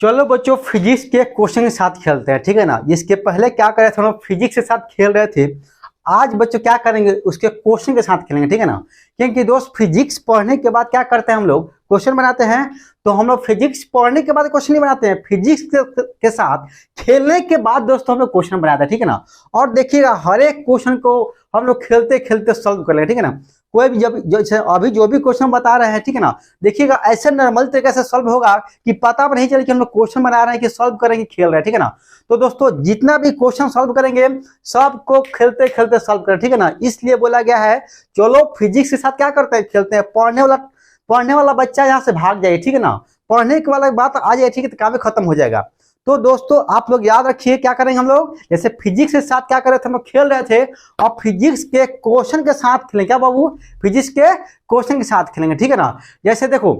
चलो बच्चों फिजिक्स के क्वेश्चन के साथ खेलते हैं, ठीक है ना। इसके पहले क्या कर रहे थे हम लोग, फिजिक्स के साथ खेल रहे थे। आज बच्चों क्या करेंगे, उसके क्वेश्चन के साथ खेलेंगे, ठीक है ना। क्योंकि दोस्त फिजिक्स पढ़ने के बाद क्या करते हैं हम लोग, क्वेश्चन बनाते हैं। तो हम लोग फिजिक्स पढ़ने के बाद क्वेश्चन नहीं बनाते हैं, फिजिक्स के साथ खेलने के बाद दोस्तों हम लोग क्वेश्चन बनाते हैं, ठीक है ना। और देखिएगा हर एक क्वेश्चन को हम लोग खेलते खेलते सॉल्व कर लेंगे, ठीक है ना। कोई भी जब जैसे अभी जो भी क्वेश्चन बता रहे हैं, ठीक है ना, देखिएगा ऐसे नॉर्मल तरीके से सॉल्व होगा कि पता भी नहीं चले कि हम लोग क्वेश्चन बना रहे हैं कि सॉल्व करेंगे, खेल रहे हैं, ठीक है ना। तो दोस्तों जितना भी क्वेश्चन सॉल्व करेंगे सबको खेलते खेलते सॉल्व करें, ठीक है ना। इसलिए बोला गया है चलो फिजिक्स के साथ क्या करते हैं, खेलते हैं। पढ़ने वाला बच्चा यहाँ से भाग जाए, ठीक है ना। पढ़ने के वाला बात आ जाए, ठीक है, तो काम खत्म हो जाएगा। तो दोस्तों आप लोग याद रखिए क्या करेंगे हम लोग, जैसे फिजिक्स के साथ क्या कर रहे थे, हम लोग खेल रहे थे। और फिजिक्स के क्वेश्चन के साथ खेलेंगे, क्या बाबू, फिजिक्स के क्वेश्चन के साथ खेलेंगे, ठीक है ना। जैसे देखो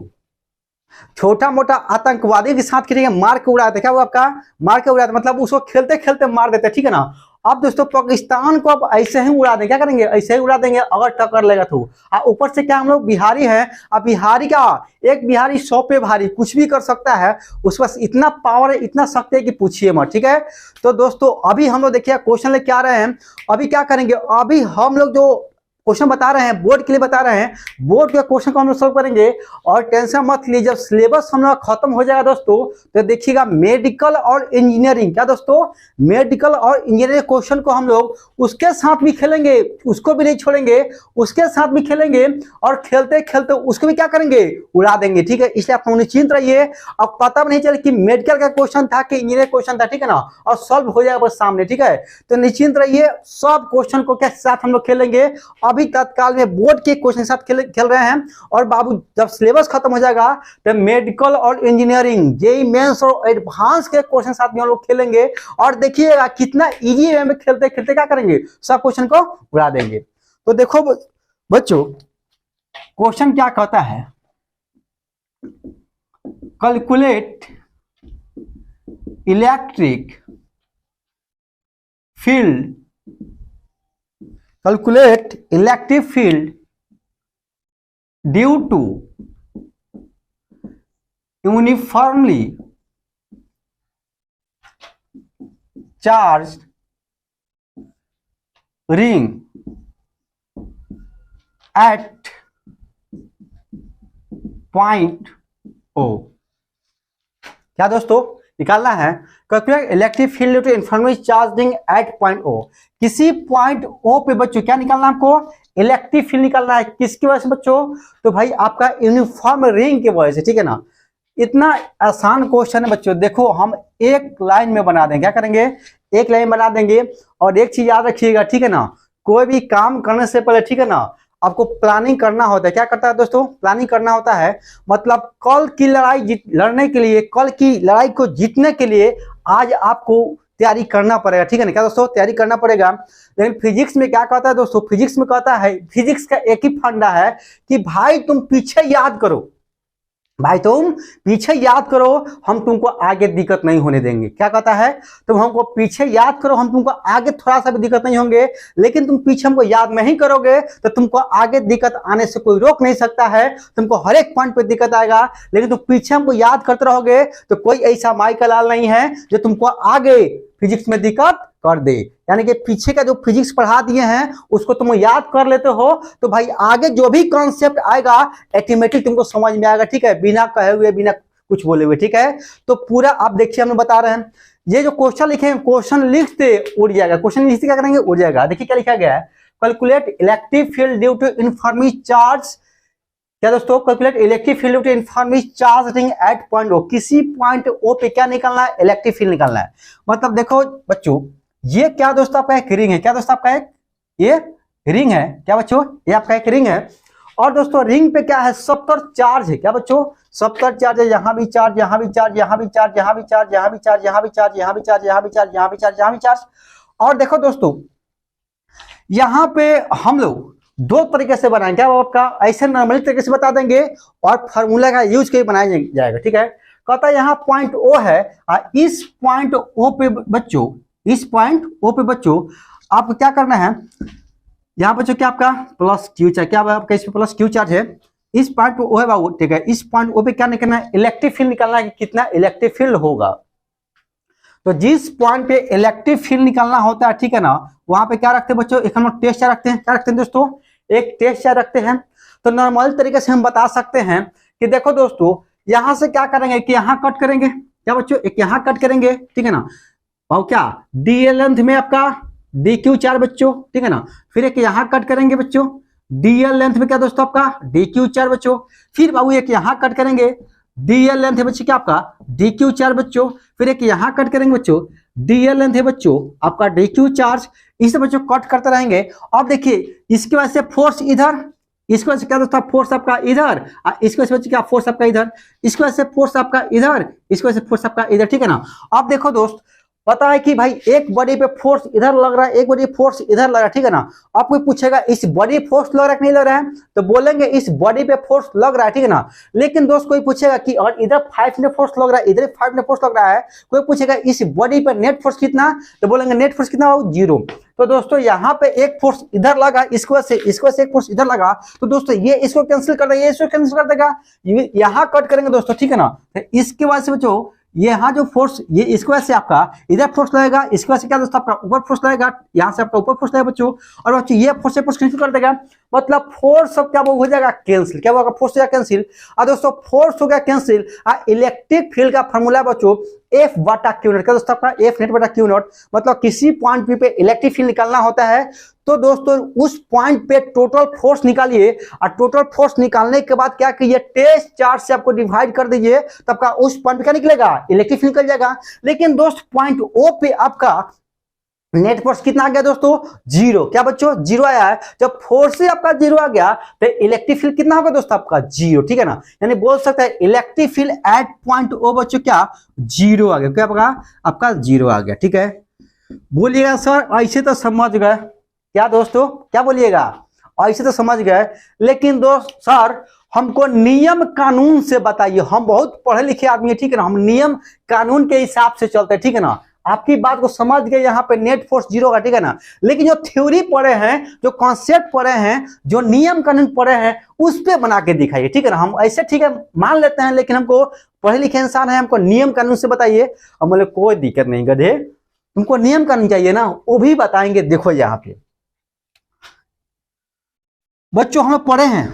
छोटा मोटा आतंकवादी के साथ खेलेंगे, मार के उड़ाते, क्या वो आपका मार के उड़ाते, मतलब उसको खेलते खेलते मार देते, ठीक है ना। अब दोस्तों पाकिस्तान को अब ऐसे ही उड़ा देंगे, क्या करेंगे, ऐसे ही उड़ा देंगे अगर टक्कर लेगा तो। ऊपर से क्या हम लोग बिहारी हैं, अब बिहारी का एक बिहारी 100 पे भारी, कुछ भी कर सकता है, उसके पास इतना पावर है, इतना शक्ति है कि पूछिए मत, ठीक है। तो दोस्तों अभी हम लोग देखिए क्वेश्चन लेके आ रहे हैं। अभी क्या करेंगे, अभी हम लोग जो क्वेश्चन बता रहे हैं बोर्ड के लिए बता रहे हैं, बोर्ड के क्वेश्चन को हम लोग सॉल्व करेंगे। और टेंशन मत लीजिए, जब सिलेबस हम लोग खत्म हो जाएगा दोस्तों तो देखिएगा मेडिकल और इंजीनियरिंग, क्या दोस्तों, मेडिकल और इंजीनियरिंग क्वेश्चन को हम लोग उसके साथ भी खेलेंगे, उसको भी नहीं छोड़ेंगे, उसके साथ भी खेलेंगे। और खेलते खेलते उसको भी क्या करेंगे, उड़ा देंगे, ठीक है। इसलिए आप निश्चिंत रहिए। अब पता भी नहीं चले कि मेडिकल का क्वेश्चन था कि इंजीनियरिंग क्वेश्चन था, ठीक है ना, और सॉल्व हो जाएगा बस सामने, ठीक है। तो निश्चिंत रहिए, सब क्वेश्चन को के साथ हम लोग खेलेंगे। अभी तत्काल में बोर्ड के क्वेश्चन के साथ खेल रहे हैं। और बाबू जब सिलेबस खत्म हो जाएगा तो मेडिकल और इंजीनियरिंग, जेई मेंस और एडवांस के क्वेश्चन साथ में हम लोग खेलेंगे। और देखिएगा कितना इजी वे में खेलते खेलते क्या करेंगे, सब क्वेश्चन को उड़ा देंगे। तो देखो बच्चों क्वेश्चन क्या कहता है, calculate electric field, calculate electric field due to uniformly charged ring at point O। क्या दोस्तों निकालना है, calculate electric field due to uniformly charged ring at point O. किसी पॉइंट ओ पे बच्चों क्या निकालना है आपको, इलेक्ट्रिक फील्ड निकालना है। किसकी वजह से बच्चों, तो भाई आपका यूनिफॉर्म रिंग की वजह से, ठीक है ना। इतना आसान क्वेश्चन है बच्चों। देखो हम एक लाइन में बना देंगे, क्या करेंगे, एक लाइन बना देंगे। और एक चीज याद रखिएगा, ठीक है ना, कोई भी काम करने से पहले, ठीक है ना, आपको प्लानिंग करना होता है। क्या करता है दोस्तों, प्लानिंग करना होता है। मतलब कल की लड़ाई लड़ने के लिए, कल की लड़ाई को जीतने के लिए आज आपको तैयारी करना पड़ेगा, ठीक है ना। क्या दोस्तों, तैयारी करना पड़ेगा। लेकिन फिजिक्स में क्या कहता है दोस्तों, फिजिक्स में कहता है, फिजिक्स का एक ही फंडा है कि भाई तुम पीछे याद करो, भाई तुम पीछे याद करो, हम तुमको आगे दिक्कत नहीं होने देंगे। क्या कहता है, तुम हमको पीछे याद करो, हम तुमको आगे थोड़ा सा भी दिक्कत नहीं होंगे। लेकिन तुम पीछे हमको याद नहीं करोगे तो तुमको आगे दिक्कत आने से कोई रोक नहीं सकता है। तुमको हर एक पॉइंट पे दिक्कत आएगा, लेकिन तुम पीछे हमको याद करते रहोगे तो कोई ऐसा माई का लाल नहीं है जो तुमको आगे फिजिक्स में दिक्कत कर दे। यानी कि पीछे का जो फिजिक्स पढ़ा दिए हैं उसको तुम याद कर लेते हो तो भाई आगे जो भी कॉन्सेप्ट आएगा ऑटोमेटिक तुमको समझ में आएगा, ठीक है, बिना कहे हुए, बिना कुछ बोले हुए, ठीक है। तो पूरा आप देखिए हम बता रहे हैं, ये जो क्वेश्चन लिखे हैं, क्वेश्चन लिखते उड़ जाएगा, क्वेश्चन लिखते क्या करेंगे, उड़ जाएगा। देखिए क्या लिखा गया है, calculate electric field due to uniformly charge, क्या दोस्तों, calculate electric field due to uniformly charge ring at point O. किसी पॉइंट ओ पे क्या निकालना है, इलेक्ट्रिक फील्ड निकालना है। मतलब देखो बच्चों ये क्या दोस्तों आपका एक रिंग है, क्या दोस्तों आपका एक ये रिंग है, क्या बच्चों, ये आपका एक रिंग है। और दोस्तों रिंग पे क्या है, सब तरफ चार्ज है, क्या बच्चों, सब तरफ चार्ज है। यहाँ भी चार्ज, यहाँ भी चार्ज, यहाँ भी चार्ज, यहाँ भी चार्ज, यहाँ भी चार्ज, यहाँ भी चार्ज, यहाँ भी चार्ज, यहाँ भी चार्ज, यहाँ भी चार्ज, यहाँ भी चार्ज। और देखो दोस्तों यहाँ पे हम लोग दो तरीके से बनाएंगे, क्या आपका ऐसे नॉर्मली तरीके से बता देंगे और फार्मूला का यूज करके बनाया जाएगा, ठीक है। कहता है यहाँ पॉइंट ओ है, इस पॉइंट ओ पे बच्चों, इस पॉइंट ओ पे बच्चों आपको क्या करना है, यहाँ बच्चों क्या आपका प्लस क्यू चार्ज, क्या आपका इस पे प्लस क्यू चार्ज है। इस पॉइंट पे ओ है बाबू, ठीक है, इस पॉइंट ओ पे क्या निकलना है, इलेक्ट्रिक फील्ड निकालना है, कितना इलेक्ट्रिक फील्ड होगा। तो जिस पॉइंट पे इलेक्ट्रिक फील्ड निकालना होता है, ठीक है ना, वहां पे क्या रखते हैं बच्चों, एक हम लोग टेस्ट चार्ज रखते हैं, क्या रखते हैं दोस्तों, एक टेस्ट चार्ज रखते हैं। तो नॉर्मल तरीके से हम बता सकते हैं कि देखो दोस्तों, यहां से क्या करेंगे कि यहां कट करेंगे, क्या बच्चों, एक यहां कट करेंगे, ठीक है ना, और क्या डी लेंथ में आपका डी क्यू चार बच्चों, ठीक है ना, फिर एक यहां कट करेंगे बच्चों, डीएल लेंथ में क्या दोस्तों आपका डी क्यू चार बच्चों, फिर बाबू एक यहां कट करेंगे, डीएल लेंथ है बच्चों क्या आपका डी क्यू चार बच्चों, फिर एक यहां कट करेंगे बच्चों, डीएल लेंथ है बच्चों आपका डी क्यू चार्ज, इसे बच्चों कट करते रहेंगे। अब देखिए इसकी वजह से फोर्स इधर, इसकी वजह से क्या दोस्तों फोर्स आपका इधर, इसकी वजह से क्या फोर्स आपका इधर, इसकी वजह से फोर्स आपका इधर, इसकी वजह से फोर्स आपका इधर, ठीक है ना। अब देखो दोस्त, पता है कि भाई एक बॉडी पे फोर्स इधर लग रहा है, एक बॉडी फोर्स इधर लग रहा है, ठीक है ना। अब कोई पूछेगा इस बॉडी फोर्स लग रहा है कि नहीं लग रहा है, तो बोलेंगे इस बॉडी पे फोर्स लग रहा है, ठीक है ना। लेकिन दोस्त कोई पूछेगा कि और इधर 5 ने फोर्स लग रहा है, इधर 5 ने फोर्स लग रहा है, कोई पूछेगा इस बॉडी पे नेट फोर्स कितना, तो बोलेंगे नेट फोर्स कितना हो, 0। तो दोस्तों यहाँ पे एक फोर्स इधर लगा, इसको वजह से एक फोर्स इधर लगा, तो दोस्तों ये इसको कैंसिल कर देगा, ये इसको कैंसिल कर देगा, यहाँ कट करेंगे दोस्तों, ठीक है ना। तो इसके वजह से बच्चों यहाँ जो फोर्स, ये इसकी वजह से आपका इधर फोर्स लगेगा, इसकी वजह से क्या दोस्तों आपका ऊपर फोर्स लगेगा, यहाँ से आपका ऊपर फोर्स लगेगा बच्चों, और बच्चों ये फोर्स से फोर्स कैंसिल कर देगा, मतलब फोर्स सब क्या हो जाएगा कैंसिल, क्या होगा फोर्स हो जाएगा कैंसिल। और दोस्तों फोर्स हो गया कैंसिल, इलेक्ट्रिक फील्ड का फॉर्मूला बच्चों एफ बटा क्यू नॉट, क्या दोस्तों आपका एफ नेट बटा क्यू नॉट, मतलब किसी पॉइंट पे इलेक्ट्रिक फील्ड निकालना होता है तो दोस्तों उस पॉइंट पे टोटल फोर्स निकालिए, और टोटल फोर्स निकालने के बाद क्या कीजिए, टेस्ट चार्ज से आपको डिवाइड कर दीजिए, तब का उस पॉइंट पे क्या निकलेगा, इलेक्ट्रिक फील्ड निकल जाएगा। लेकिन दोस्त पॉइंट ओ पे आपका नेट फोर्स कितना आ गया दोस्तों, 0, क्या बच्चों 0 आया है। जब फोर्स से आपका 0 आ गया तो इलेक्ट्रिक फील्ड कितना होगा दोस्तों आपका 0, ठीक है ना। यानी बोल सकते हैं electric field at point O बच्चों क्या 0 आ गया, क्या होगा आपका 0 आ गया, ठीक है। बोलिएगा सर ऐसे तो समझ गए, क्या दोस्तों क्या बोलिएगा, ऐसे तो समझ गए, लेकिन दोस्त सर हमको नियम कानून से बताइए, हम बहुत पढ़े लिखे आदमी है, ठीक है ना, हम नियम कानून के हिसाब से चलते हैं, ठीक है ना। आपकी बात को समझ गए, यहाँ पे नेट फोर्स 0 होगा, ठीक है ना। लेकिन जो थ्योरी पढ़े हैं, जो कॉन्सेप्ट पढ़े हैं, जो नियम कानून पढ़े हैं, उस पे बना के दिखाइए, ठीक है ना। हम ऐसे ठीक है मान लेते हैं, लेकिन हमको पढ़े लिखे इंसान है, हमको नियम कानून से बताइए। हम बोले कोई दिक्कत नहीं गधे, तुमको नियम कानून चाहिए ना, वो भी बताएंगे। देखो यहाँ पे बच्चों हम लोग पढ़े हैं,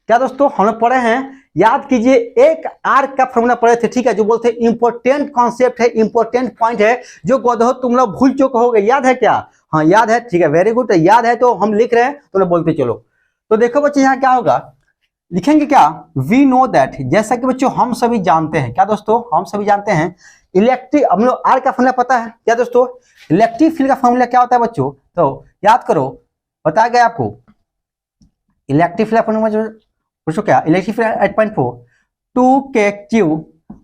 क्या दोस्तों हम लोग पढ़े हैं, याद कीजिए एक आर्क का फॉर्मूला पढ़े थे, ठीक है, जो बोलते हैं इंपॉर्टेंट कॉन्सेप्ट है, इंपॉर्टेंट पॉइंट है, जो गधो तुम लोग भूल चुके होगे, याद है क्या, हाँ याद है, ठीक है, वेरी गुड, याद है तो हम लिख रहे हैं, तो बोलते चलो। तो देखो बच्चे यहाँ क्या होगा, लिखेंगे क्या, वी नो दैट, जैसा कि बच्चों हम सभी जानते हैं, क्या दोस्तों हम सभी जानते हैं, इलेक्ट्रिक, हम लोग आर्क का फॉर्मूला पता है, क्या दोस्तों इलेक्ट्रिक फील्ड का फॉर्मूला क्या होता है बच्चों, तो याद करो, बताया गया आपको इलेक्ट्रिक फील्ड फॉर्मूला जो पूछो क्या, electric field at point 4 2k q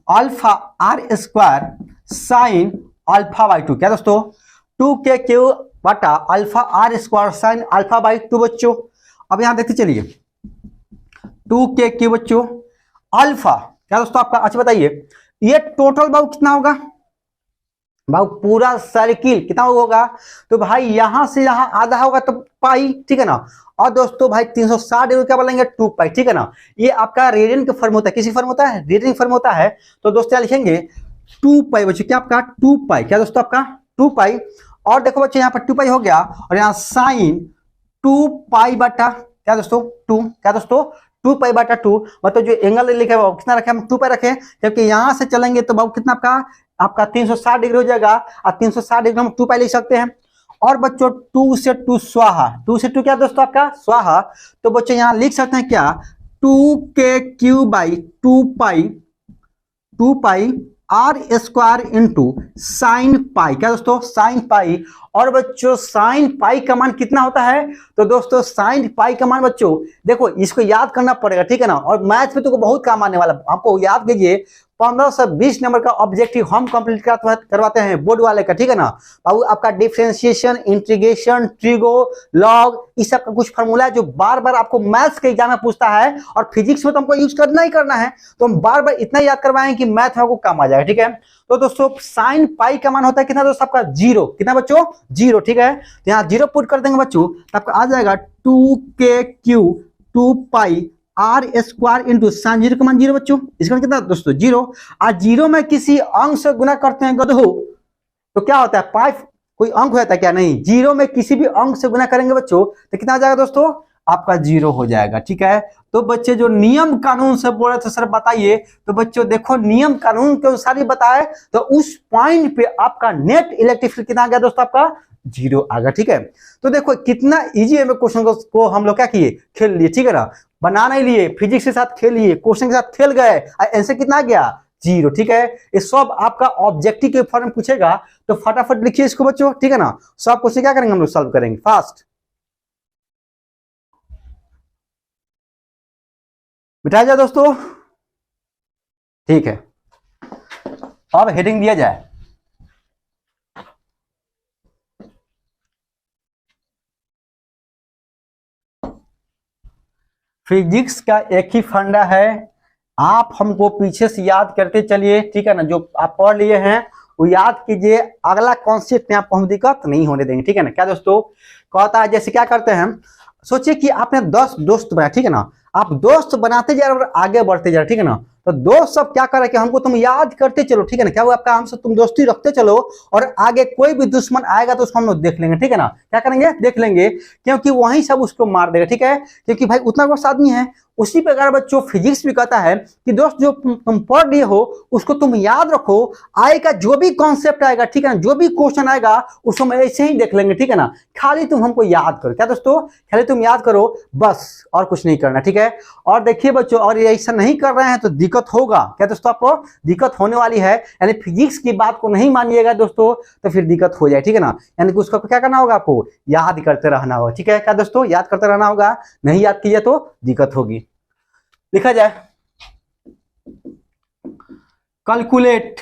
alpha r square sine alpha by 2, क्या दोस्तों 2k q बटा alpha r square sine alpha by 2 बच्चों। अब यहां देखते चलिए 2k q बच्चों अल्फा, क्या दोस्तों आपका, अच्छा बताइए ये टोटल बाबू कितना होगा, भाई पूरा सर्किल कितना होगा, तो भाई यहां से यहां आधा होगा तो पाई, ठीक है ना। और दोस्तों भाई 360 डिग्री क्या बोलेंगे 2 पाई, ठीक है ना। ये आपका रेडियन का फॉर्म होता है, किसी फॉर्म होता है, रेडियन फॉर्म होता है। तो दोस्तों क्या लिखेंगे 2 पाई बच्चों, क्या आपका 2 पाई, क्या दोस्तों आपका 2 पाई। और देखो बच्चों यहाँ पर 2 पाई हो गया, और यहाँ साइन 2 पाई बटा क्या दोस्तों 2, क्या दोस्तों 2 पाई बटा 2, मतलब जो एंगल लिखा है वो कितना रखे हम 2 पाई रखे, जबकि यहां से चलेंगे तो बाबू कितना आपका 360 डिग्री हो जाएगा, और 360 डिग्री हम 2 पाई लिख सकते हैं। और बच्चों 2 से 2 स्वाहा, 2 से 2 क्या दोस्तों आपका स्वाहा, तो बच्चों यहां लिख सकते हैं क्या 2k by 2 pi R square into sine pi, क्या दोस्तों साइन पाई। और बच्चों साइन पाई का मान कितना होता है, तो दोस्तों साइन पाई का मान बच्चों देखो इसको याद करना पड़ेगा, ठीक है ना। और मैथ में तो बहुत काम आने वाला, आपको याद कीजिए 15 से 20 नंबर का ऑब्जेक्टिव हम कंप्लीट करवाते हैं बोर्ड वाले का, ठीक है ना। बाबू आपका डिफरेंशिएशन, इंटीग्रेशन, ट्रिगो, लॉग, इस सब का कुछ फार्मूला है जो बार बार आपको मैथ्स के एग्जाम में पूछता है, और फिजिक्स में तो हमको यूज करना ही करना है, तो हम बार बार इतना याद करवाएं कि मैथ में आपको काम आ जाएगा, ठीक है। तो दोस्तों साइन पाई का मान होता है कितना दोस्तों आपका 0, कितना बच्चों 0, ठीक है। तो यहाँ 0 पुट कर देंगे बच्चों, तो आपका आ जाएगा 2k q 2 pi R square into sine zero का मान जीरो बच्चों, इसका मान कितना दोस्तों जीरो। और जीरो में किसी अंक से गुना करते हैं गधो तो क्या होता है 5, कोई अंक हो जाता है क्या, नहीं, जीरो में किसी भी अंक से गुना करेंगे बच्चों तो कितना आ जाएगा दोस्तों, आपका जीरो हो जाएगा। ठीक है, तो बच्चे जो नियम कानून से बोल रहे थे सर बताइए, तो बच्चों देखो नियम कानून के अनुसार ही बताए, तो उस पॉइंट पे आपका नेट इलेक्ट्रिक फील्ड कितना आ गया दोस्तों, आपका जीरो आ गया। ठीक है, तो देखो कितना इजी है, क्वेश्चन को हम लोग क्या किए, खेल लिए। ठीक है ना, बना नहीं लिए, फिजिक्स के साथ खेल लिए, क्वेश्चन के साथ खेल गए, आंसर कितना आ गया, जीरो। ठीक है, ये सब आपका ऑब्जेक्टिव के फॉर्म पूछेगा तो फटाफट लिखिए इसको बच्चों। ठीक है ना, सब क्वेश्चन क्या करेंगे हम लोग, सॉल्व करेंगे फास्ट। बिठाया जाए दोस्तों, ठीक है, अब हेडिंग दिया जाए। फिजिक्स का एक ही फंडा है, आप हमको पीछे से याद करते चलिए। ठीक है ना, जो आप पढ़ लिए हैं वो याद कीजिए, अगला कॉन्सेप्ट में आपको हम दिक्कत नहीं होने देंगे। ठीक है ना, क्या दोस्तों कहता है, जैसे क्या करते हैं, सोचिए कि आपने 10 दोस्त बनाया। ठीक है ना, आप दोस्त बनाते जा रहे और आगे बढ़ते जा रहे। ठीक है ना, तो दोस्त सब क्या करे कि हमको तुम याद करते चलो। ठीक है ना, क्या हुआ आपका, हमसे तुम दोस्ती रखते चलो और आगे कोई भी दुश्मन आएगा तो उसको हम लोग देख लेंगे। ठीक है ना, क्या करेंगे, देख लेंगे, क्योंकि वहीं सब उसको मार देगा। ठीक है, क्योंकि भाई उतना बस आदमी है। उसी प्रकार बच्चों फिजिक्स भी कहता है कि दोस्त जो तुम पढ़ लिए हो उसको तुम याद रखो, आएगा जो भी कॉन्सेप्ट आएगा, ठीक है ना, जो भी क्वेश्चन आएगा उसको हम ऐसे ही देख लेंगे। ठीक है ना, खाली तुम हमको याद करो। क्या दोस्तों, खाली तुम याद करो बस, और कुछ नहीं करना। ठीक है, और देखिए बच्चों, और ये ऐसा नहीं कर रहे हैं तो दिक्कत होगा। क्या दोस्तों, आपको दिक्कत होने वाली है, यानी फिजिक्स की बात को नहीं मानिएगा दोस्तों तो फिर दिक्कत हो जाए। ठीक है ना, यानी कि उसको क्या करना होगा, आपको याद करते रहना होगा। ठीक है, क्या दोस्तों, याद करते रहना होगा, नहीं याद कीजिए तो दिक्कत होगी। लिखा जाए, calculate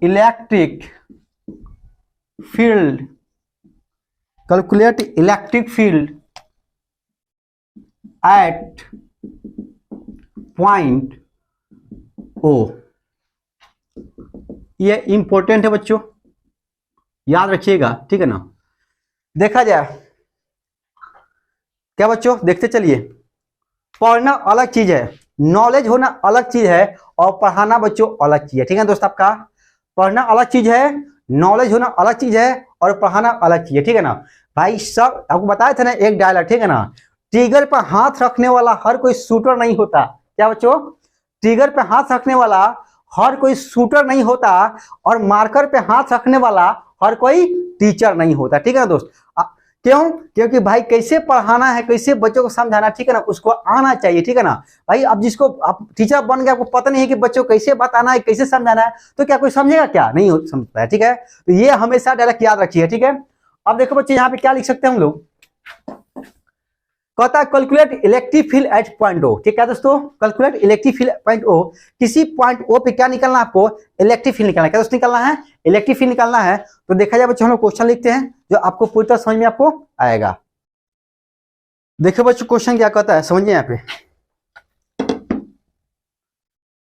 electric field, calculate electric field at point O. ये इंपॉर्टेंट है बच्चों, याद रखिएगा। ठीक है ना, देखा जाए क्या बच्चों, देखते चलिए, पढ़ना अलग चीज है, नॉलेज होना अलग चीज है, और पढ़ाना बच्चों अलग चीज है। ठीक है दोस्त, आपका पढ़ना अलग चीज है, नॉलेज होना अलग चीज है, और पढ़ाना अलग चीज है। ठीक है ना भाई, सब आपको बताया था ना एक डायलॉग। ठीक है ना, ट्रिगर पर हाथ रखने वाला हर कोई शूटर नहीं होता। क्या बच्चों, ट्रिगर पे हाथ रखने वाला हर कोई शूटर नहीं होता, और मार्कर पे हाथ रखने वाला हर कोई टीचर नहीं होता। ठीक है ना दोस्त, क्यों, क्योंकि भाई कैसे पढ़ाना है, कैसे बच्चों को समझाना, ठीक है ना, उसको आना चाहिए। ठीक है ना भाई, अब जिसको आप टीचर बन गया, आपको पता नहीं है कि बच्चों को कैसे बताना है, कैसे समझाना है, तो क्या कोई समझेगा, क्या नहीं समझता है। ठीक है, तो ये हमेशा डायरेक्ट याद रखिए। ठीक है, अब देखो बच्चे यहाँ पे क्या लिख सकते हैं हम लोग, कहता है calculate electric field at point O. ठीक है दोस्तों, calculate electric field point O, किसी पॉइंट ओ पे क्या निकालना है आपको, इलेक्ट्रिक फील्ड निकालना है। क्या दोस्तों निकालना है, इलेक्ट्रिक फील्ड निकालना है। तो देखा जाए बच्चों, हम लोग क्वेश्चन लिखते हैं जो आपको पूरी तरह समझ में आपको आएगा। देखो बच्चों क्वेश्चन क्या कहता है, समझिए यहाँ पे,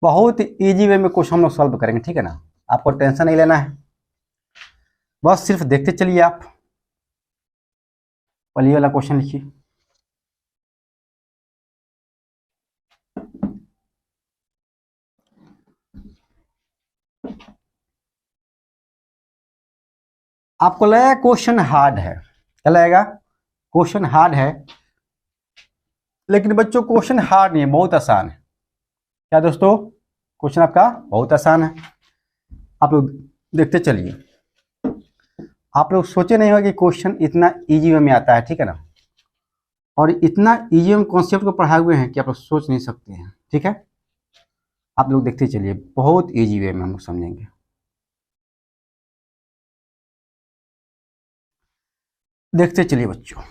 बहुत इजी वे में क्वेश्चन हम लोग सॉल्व करेंगे। ठीक है ना, आपको टेंशन नहीं लेना है, बस सिर्फ देखते चलिए। आप पहले वाला क्वेश्चन लिखिए, आपको लगेगा क्वेश्चन हार्ड है, क्या लगेगा, क्वेश्चन हार्ड है, लेकिन बच्चों क्वेश्चन हार्ड नहीं है, बहुत आसान है। क्या दोस्तों, क्वेश्चन आपका बहुत आसान है, आप लोग देखते चलिए। आप लोग सोचे नहीं होगा कि क्वेश्चन इतना इजी वे में आता है। ठीक है ना, और इतना इजी में कॉन्सेप्ट को पढ़ाए हुए हैं कि आप लोग सोच नहीं सकते हैं। ठीक है, आप लोग देखते चलिए, बहुत इजी वे में हम लोग समझेंगे। देखते चलिए बच्चों,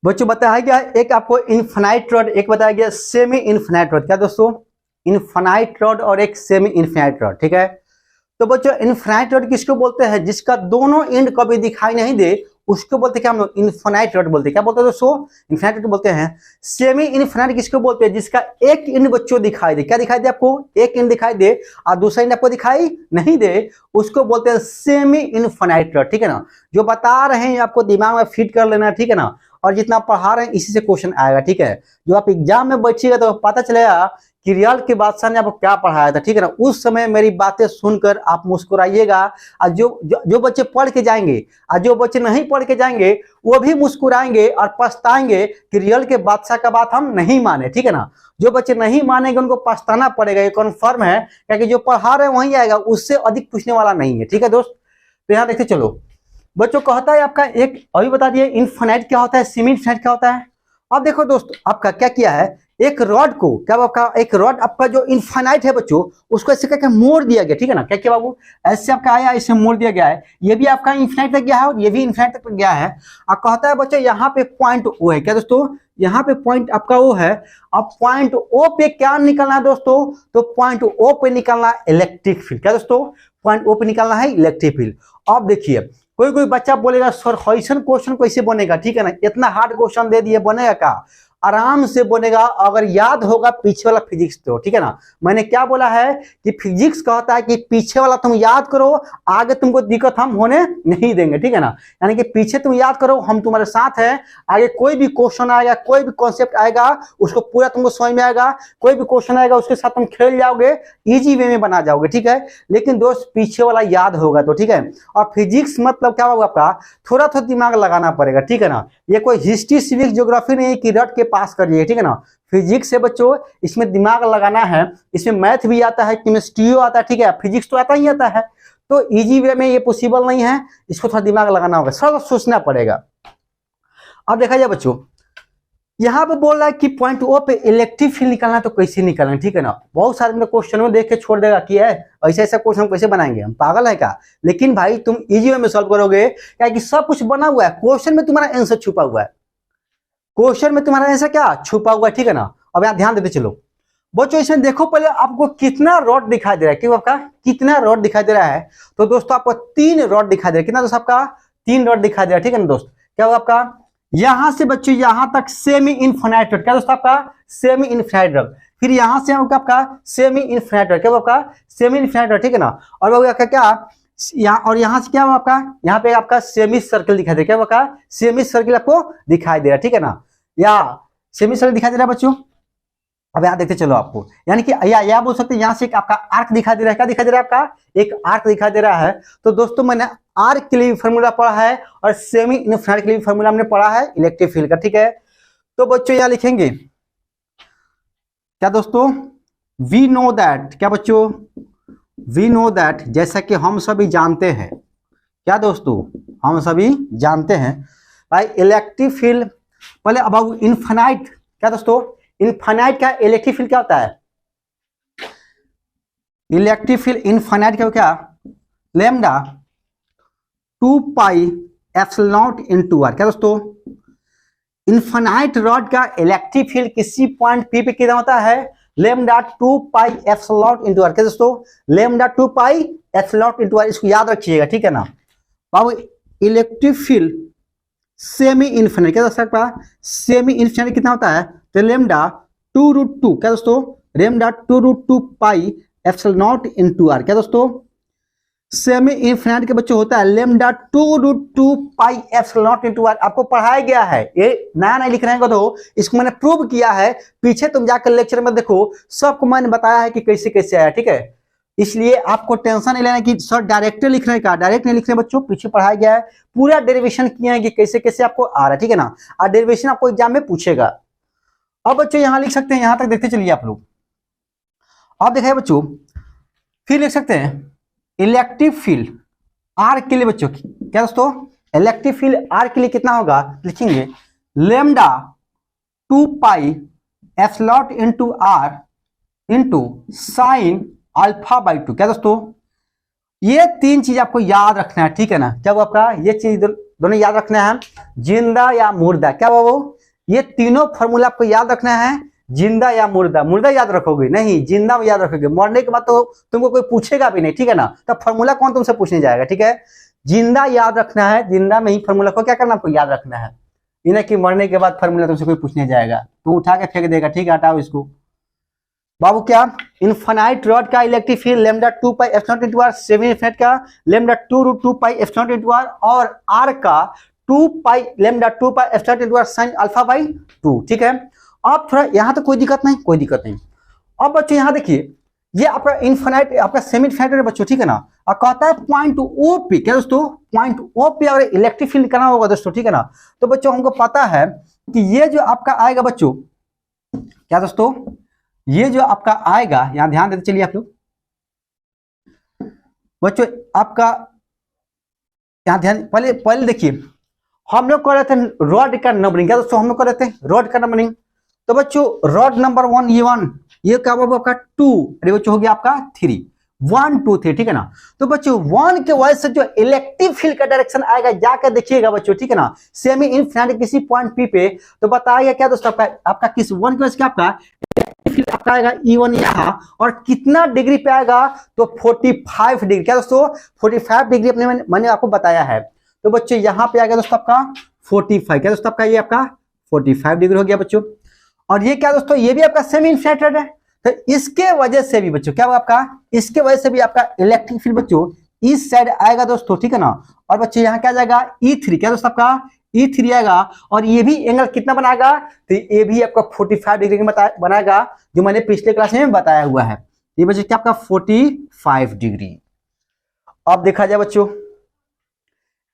बच्चों बताया गया एक आपको इनफाइनाइट रॉड, एक बताया गया सेमी इनफाइनाइट रॉड। क्या दोस्तों, इनफाइनाइट रॉड और एक सेमी इनफाइनाइट रॉड। ठीक है, तो बच्चों इनफाइनाइट रॉड किसको बोलते हैं, जिसका दोनों एंड कभी दिखाई नहीं दे, उसको बोलते हैं क्या हम लोग, इनफाइनाइट रॉड बोलते हैं। क्या बोलते हैं दोस्तों, इनफाइनाइट रॉड बोलते हैं। सेमी इनफाइनाइट किसको बोलते हैं, जिसका एक एंड बच्चों दिखाई दे, क्या दिखाई दे आपको, एक एंड दिखाई दे और दूसरा एंड आपको दिखाई नहीं दे, उसको बोलते हैं सेमी इनफाइनाइट रॉड, ठीक है ना। जो बता रहे हैं आपको दिमाग में फिट कर लेना, ठीक है ना, और जितना पढ़ा रहे हैं इसी से क्वेश्चन आएगा, ठीक है। जो आप एग्जाम में बैठिएगा तो पता चलेगा कि रियल के बादशाह ने आपको क्या पढ़ाया था, ठीक है ना। उस समय मेरी बातें सुनकर आप मुस्कुराइएगा, और जो बच्चे पढ़ के जाएंगे और जो बच्चे नहीं पढ़ के जाएंगे वो भी मुस्कुराएंगे और पछताएंगे कि रियल के बादशाह का बात हम नहीं माने, ठीक है ना। जो बच्चे नहीं मानेंगे उनको पछताना पड़ेगा, ये कन्फर्म है, क्योंकि जो पढ़ा रहे हैं वही आएगा, उससे अधिक पूछने वाला नहीं है, ठीक है दोस्त। तो यहाँ देखते चलो बच्चों, कहता है आपका एक, अभी बता दिए इनफाइनाइट क्या होता है, सेमी इनफाइनाइट क्या होता है। अब देखो दोस्त, आपका क्या किया है, एक रॉड को, क्या आपका एक रॉड आपका जो इनफाइनाइट है बच्चों, उसको ऐसे करके मोड़ दिया गया, ठीक है ना। क्या किया बाबू, ऐसे आपका आया, इसे मोड़ दिया गया है, ये भी आपका इनफाइनाइट तक गया है और ये भी इनफाइनाइट तक गया है। और कहता है बच्चों यहाँ पे पॉइंट ओ है, क्या दोस्तों, यहाँ पे पॉइंट आपका ओ है। अब पॉइंट ओ पे क्या निकलना है दोस्तों, तो पॉइंट ओ पे निकलना इलेक्ट्रिक फील्ड, क्या दोस्तों, पॉइंट ओ पे निकलना है इलेक्ट्रिक फील्ड। अब देखिए कोई बच्चा बोलेगा सर क्वेश्चन कैसे बनेगा, ठीक है ना, इतना हार्ड क्वेश्चन दे दिए, बनेगा क्या, आराम से बनेगा अगर याद होगा पीछे वाला फिजिक्स तो, ठीक है ना। मैंने क्या बोला है कि फिजिक्स कहता है कि पीछे वाला तुम याद करो, आगे तुमको दिक्कत हम होने नहीं देंगे, ठीक है ना। यानी कि पीछे तुम याद करो, हम तुम्हारे साथ हैं, आगे कोई भी क्वेश्चन आएगा, कोई भी कॉन्सेप्ट आएगा उसको पूरा तुमको समझ में आएगा, कोई भी क्वेश्चन आएगा उसके साथ तुम खेल जाओगे, इजी वे में बना जाओगे, ठीक है। लेकिन दोस्त पीछे वाला याद होगा तो, ठीक है। और फिजिक्स मतलब क्या होगा आपका, थोड़ा थोड़ा दिमाग लगाना पड़ेगा, ठीक है ना। ये कोई हिस्ट्री सिविक्स ज्योग्राफी नहीं कि रट के पास करिए, ठीक है ना। फिजिक्स है बच्चों, इसमें दिमाग लगाना है, इसमें मैथ भी आता है, केमिस्ट्री आता है, ठीक है, फिजिक्स तो आता ही आता है। तो इजी वे में ये पॉसिबल नहीं है, इसको थोड़ा दिमाग लगाना होगा, थोड़ा सोचना पड़ेगा। अब देखा जाए बच्चों, यहाँ पे बोल रहा है कि पॉइंट ओ पे इलेक्ट्रिक फील्ड निकालना, तो कैसे निकालना, ठीक है ना। बहुत सारे क्वेश्चन में देख के छोड़ देगा कि है ऐसा ऐसा क्वेश्चन कैसे बनाएंगे, हम पागल है क्या। लेकिन भाई तुम इजी वे में सॉल्व करोगे, क्या कि सब कुछ बना हुआ है, क्वेश्चन में तुम्हारा आंसर छुपा हुआ है, क्वेश्चन में तुम्हारा आंसर क्या छुपा हुआ है, ठीक है ना। अब यहाँ ध्यान देते चलो बच्चों, इसमें देखो पहले आपको कितना रॉड दिखाई दे रहा है, क्यों आपका कितना रॉड दिखाई दे रहा है, तो दोस्तों आपको 3 रॉड दिखाई दे रहा है। कितना दोस्त आपका 3 रॉड दिखाई दे रहा है, ठीक है ना दोस्त। क्या होगा आपका, यहां से बच्चों यहां तक सेमी इनफाइनाइट रॉड, क्या दोस्तों आपका सेमी इनफाइनाइट रॉड, फिर यहां से आपका सेमी इनफाइनाइट रॉड, क्या आपका सेमी इनफाइनाइट रॉड, ठीक है ना। और आपका क्या यहाँ, और यहाँ से क्या हुआ आपका, यहाँ पे आपका सेमी सर्कल दिखाई दे, क्या आपका सेमी सर्कल आपको दिखाई दे रहा है, ठीक है ना, या सेमी सर्कल दिखाई दे रहा है बच्चों। अब यहाँ देखते चलो आपको, यानी कि या बोल सकते हैं यहाँ से एक आपका आर्क दिखाई दे रहा है, क्या दिखाई दे रहा है आपका एक आर्क दिखाई दे रहा है। तो दोस्तों मैंने आर्क के लिए फॉर्मूला पढ़ा है और सेमी इनफाइनाइट के लिए फॉर्मूला हमने पढ़ा है इलेक्ट्रिक फील्ड का, ठीक है। तो बच्चों यहाँ लिखेंगे क्या दोस्तों, वी नो दैट, क्या बच्चों, वी नो दैट, जैसा कि हम सभी जानते हैं, क्या दोस्तों हम सभी जानते हैं भाई इलेक्ट्रिक फील्ड, पहले अब इनफाइनाइट, क्या दोस्तों इनफाइनाइट का इलेक्ट्रिक फील्ड क्या होता है, इलेक्ट्रिक फील्ड इनफाइनाइट क्या lambda 2 pi epsilon not into are, क्या दोस्तों इनफाइनाइट रॉड का इलेक्ट्रिक फील्ड किसी पॉइंट पी पे कितना होता है, lambda 2 pi epsilon not into are, क्या दोस्तों lambda 2 pi epsilon not into R, इसको याद रखिएगा, ठीक है ना। बाबू इलेक्ट्रिक फील्ड सेमी इनफाइनाइट, क्या दोस्तों सेमी इनफाइनाइट कितना होता है, तो लैम्डा 2√2, क्या दोस्तों lambda 2√2 pi epsilon not into are, क्या दोस्तों सेमी इनफाइनाइट के बच्चों होता है lambda 2√2 pi epsilon not into R. आपको पढ़ाया गया है, ये नया नहीं लिख रहे हैं तो इसको मैंने प्रूव किया है, पीछे तुम जाकर लेक्चर में देखो, सबको मैंने बताया है कि कैसे कैसे आया, ठीक है। इसलिए आपको टेंशन नहीं लेना कि सर डायरेक्ट लिखने का, डायरेक्ट नहीं लिखने बच्चों, पीछे पढ़ाया गया है, पूरा डेरिवेशन किया है कि कैसे कैसे आपको आ रहा है, ठीक है ना। और डेरिवेशन आपको एग्जाम में पूछेगा। अब बच्चों यहां लिख सकते हैं, यहां तक देखते चलिए आप लोग। अब देखिए बच्चों, फिर लिख सकते हैं इलेक्ट्रिक फील्ड आर के लिए बच्चों, क्या दोस्तों इलेक्ट्रिक फील्ड आर के लिए कितना होगा, लिखेंगे lambda 2 pi epsilon into R into sine alpha by 2, क्या दोस्तों ये 3 चीज आपको याद रखना है, ठीक है ना। क्या वो आपका ये चीज दोनों याद रखना है, जिंदा या मुर्दा, क्या वो ये तीनों फॉर्मूला आपको याद रखना है, जिंदा या मुर्दा, मुर्दा याद रखोगे नहीं, जिंदा में याद रखोगे, मरने के बाद तो तुमको कोई पूछेगा भी नहीं, ठीक है ना। तो फॉर्मूला कौन तुमसे पूछने जाएगा, ठीक है। जिंदा याद रखना है, जिंदा में ही फॉर्मूला को क्या करना आपको याद रखना है, इन्हें कि मरने के बाद फॉर्मूला तुमसे कोई पूछने जाएगा तो उठा के फेंक देगा, ठीक है हटाओ इसको बाबू। क्या इनफाइनाइट रॉड का electric field lambda 2 pi epsilon into r, semi infinite का lambda 2√2 pi epsilon into are, और आर का 2 pi lambda 2 pi epsilon into r sine alpha by 2, ठीक है। अब थोड़ा यहां तो कोई दिक्कत नहीं, कोई दिक्कत नहीं। अब बच्चों यहां देखिए ये आपका इनफाइनाइट आपका सेमी इनफाइनाइट है बच्चों, ठीक है ना, और कहता है पॉइंट ओ पी, क्या दोस्तों पॉइंट ओ पी अगर इलेक्ट्रिक फील्ड करना होगा दोस्तों, ठीक है ना, तो बच्चों हमको पता है कि ये जो आपका आएगा बच्चों, क्या दोस्तों ये जो आपका आएगा, यहां ध्यान देते चलिए आप लोग बच्चों, आपका यहां ध्यान पहले पहले देखिए, हम लोग कर रहे थे रॉड का नंबरिंग, क्या दोस्तों हम लोग कर रहे थे रॉड का नंबरिंग, तो बच्चों रॉड नंबर 1 ये 1, ये क्या होगा आपका 2, अरे बच्चों हो गया आपका 3, 1 2 3, ठीक है ना। तो बच्चों 1 के वजह से जो इलेक्ट्रिक फील्ड का डायरेक्शन आएगा जाकर देखिएगा बच्चों, ठीक है ना, सेमी इनफिनिटी किसी पॉइंट पी पे, तो बताइए क्या दोस्तों आपका किस 1 की वजह से आपका फिर आपका आएगा E1 यहाँ, और कितना डिग्री पे आएगा तो 45 डिग्री, क्या दोस्तों 45 डिग्री अपने मैंने आपको बताया है। तो बच्चों यहाँ पे आएगा दोस्तों आपका 45, क्या दोस्तों आपका ये आपका 45 डिग्री हो गया बच्चों। और ये क्या दोस्तों ये भी आपका सेमी इनफिनिट है, तो इसके वजह से भी बच्चों क्या होगा आपका, इसके वजह से भी आपका इलेक्ट्रिक फील्ड बच्चों इस साइड आएगा दोस्तों, ठीक है ना। और बच्चों यहाँ क्या जाएगा E3, क्या दोस्तों आपका E3 आएगा, और ये भी एंगल कितना बनाएगा, तो ये भी आपका 45 डिग्री का बनाएगा, जो मैंने पिछले क्लास में बताया हुआ है। ये बच्चों क्या आपका 45 डिग्री। अब देखा जाए बच्चों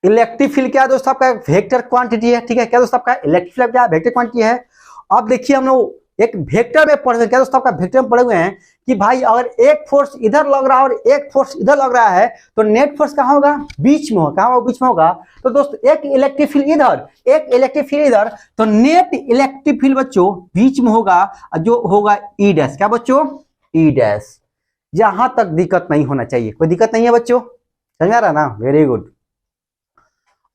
इलेक्ट्रिक फील्ड क्या है दोस्तों आपका वेक्टर क्वांटिटी है, ठीक है, क्या दोस्तों आपका इलेक्ट्रिक फील्ड क्या वेक्टर क्वांटिटी है। अब देखिए हम लोग एक वेक्टर में पढ़ रहे हैं, क्या दोस्तों आपका वेक्टर में पढ़े हुए हैं कि भाई अगर एक फोर्स इधर लग रहा है और एक फोर्स इधर लग रहा है तो नेट फोर्स कहाँ होगा, बीच में होगा, कहाँ होगा बीच में होगा। तो दोस्तों एक इलेक्ट्रिक फील्ड इधर एक इलेक्ट्रिक फील्ड इधर, तो नेट इलेक्ट्रिक फील्ड बच्चों बीच में होगा, जो होगा ई डैश, क्या बच्चों ई डैश। यहां तक दिक्कत नहीं होना चाहिए, कोई दिक्कत नहीं है बच्चों, समझ आ रहा ना, वेरी गुड।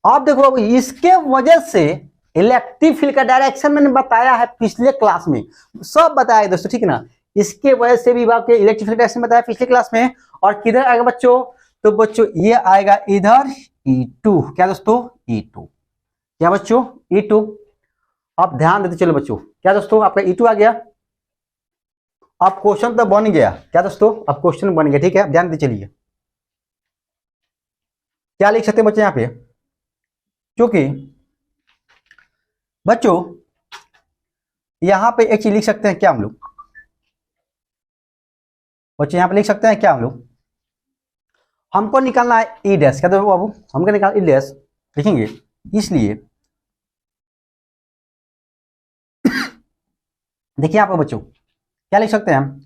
अब देखो अब इसके वजह से इलेक्ट्रिक फील्ड का डायरेक्शन मैंने बताया है पिछले क्लास में, सब बताया दोस्तों, ठीक है ना। इसके वजह से भी आपके इलेक्ट्रिक फील्ड डायरेक्शन बताया पिछले क्लास में। और किधर आएगा बच्चों, तो बच्चों ये आएगा इधर E2, क्या दोस्तों E2, क्या बच्चों E2। आप ध्यान देते चलो बच्चों, क्या दोस्तों आपका E2 आ गया। अब क्वेश्चन तो बन गया, क्या दोस्तों अब क्वेश्चन बन गया, ठीक है, ध्यान देते चलिए क्या लिख सकते हैं बच्चे यहाँ पे, क्योंकि बच्चों यहां पे एक चीज लिख सकते हैं क्या हम लोग, बच्चों यहां पे लिख सकते हैं क्या हम लोग, हमको निकालना है ई डैश, क्या दोस्तों बाबू हमको निकालना ई डैश लिखेंगे, इसलिए देखिए यहाँ पे बच्चों क्या लिख सकते हैं हम,